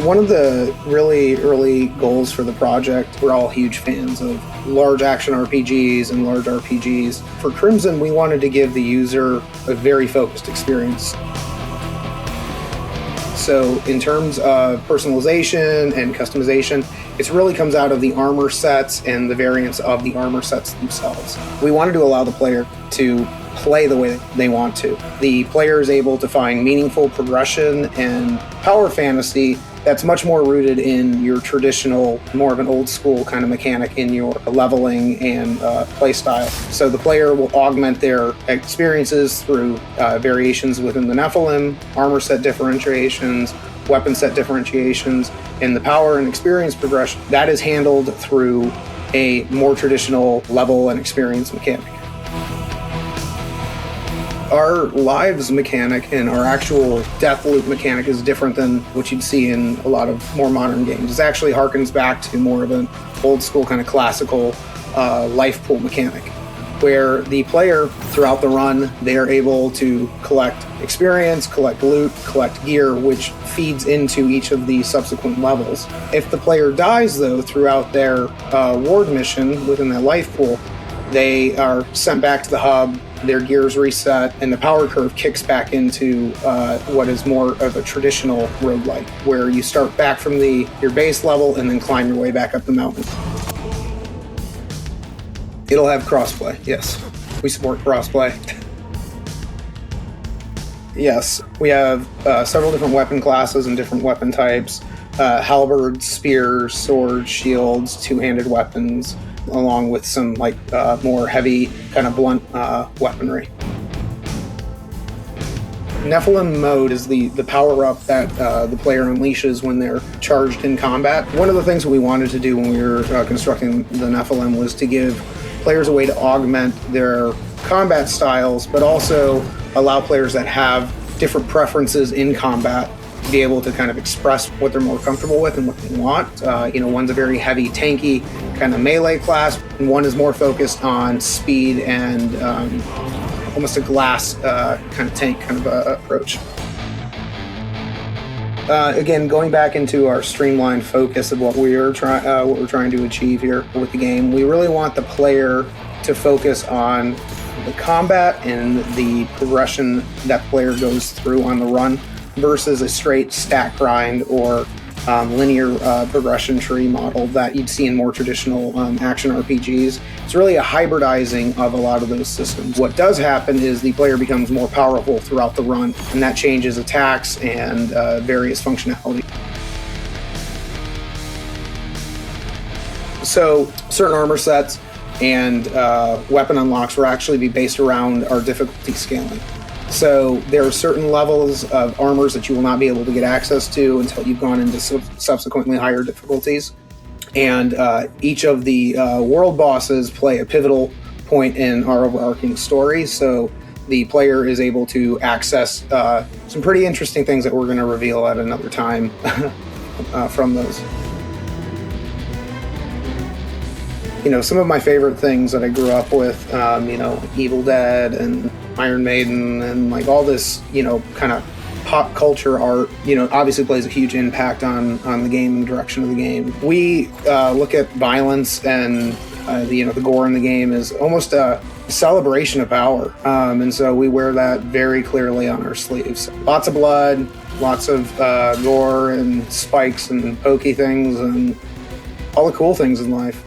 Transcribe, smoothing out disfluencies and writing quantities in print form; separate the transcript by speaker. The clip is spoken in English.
Speaker 1: One of the really early goals for the project, we're all huge fans of large action RPGs and large RPGs. For Crimson, we wanted to give the user a very focused experience. So in terms of personalization and customization, it really comes out of the armor sets and the variants of the armor sets themselves. We wanted to allow the player to play the way they want to. The player is able to find meaningful progression and power fantasy that's much more rooted in your traditional, more of an old school kind of mechanic in your leveling and play style. So the player will augment their experiences through variations within the Nephilim, armor set differentiations, weapon set differentiations, and the power and experience progression. That is handled through a more traditional level and experience mechanic. Our lives mechanic and our actual death loop mechanic is different than what you'd see in a lot of more modern games. It actually harkens back to more of an old school kind of classical life pool mechanic, where the player throughout the run, they are able to collect experience, collect loot, collect gear, which feeds into each of the subsequent levels. If the player dies though throughout their ward mission within that life pool, they are sent back to the hub, their gears reset, and the power curve kicks back into what is more of a traditional roguelike, where you start back from your base level and then climb your way back up the mountain. It'll have crossplay, yes. We support crossplay. Yes, we have several different weapon classes and different weapon types. Halberds, spears, swords, shields, two-handed weapons, along with some more heavy, kind of blunt weaponry. Nephilim mode is the power-up that the player unleashes when they're charged in combat. One of the things that we wanted to do when we were constructing the Nephilim was to give players a way to augment their combat styles, but also allow players that have different preferences in combat to be able to kind of express what they're more comfortable with and what they want. One's a very heavy, tanky kind of melee class, and one is more focused on speed and almost a glass kind of tank kind of approach. Again, going back into our streamlined focus of what we're trying to achieve here with the game, we really want the player to focus on the combat and the progression that the player goes through on the run versus a straight stat grind or linear progression tree model that you'd see in more traditional action RPGs. It's really a hybridizing of a lot of those systems. What does happen is the player becomes more powerful throughout the run, and that changes attacks and various functionality. So certain armor sets and weapon unlocks will actually be based around our difficulty scaling. So there are certain levels of armors that you will not be able to get access to until you've gone into subsequently higher difficulties. And each of the world bosses play a pivotal point in our overarching story. So the player is able to access some pretty interesting things that we're going to reveal at another time from those. Some of my favorite things that I grew up with, Evil Dead and Iron Maiden and all this, kind of pop culture art, obviously plays a huge impact on the game and the direction of the game. We look at violence and the gore in the game as almost a celebration of power. And so we wear that very clearly on our sleeves. Lots of blood, lots of gore and spikes and pokey things and all the cool things in life.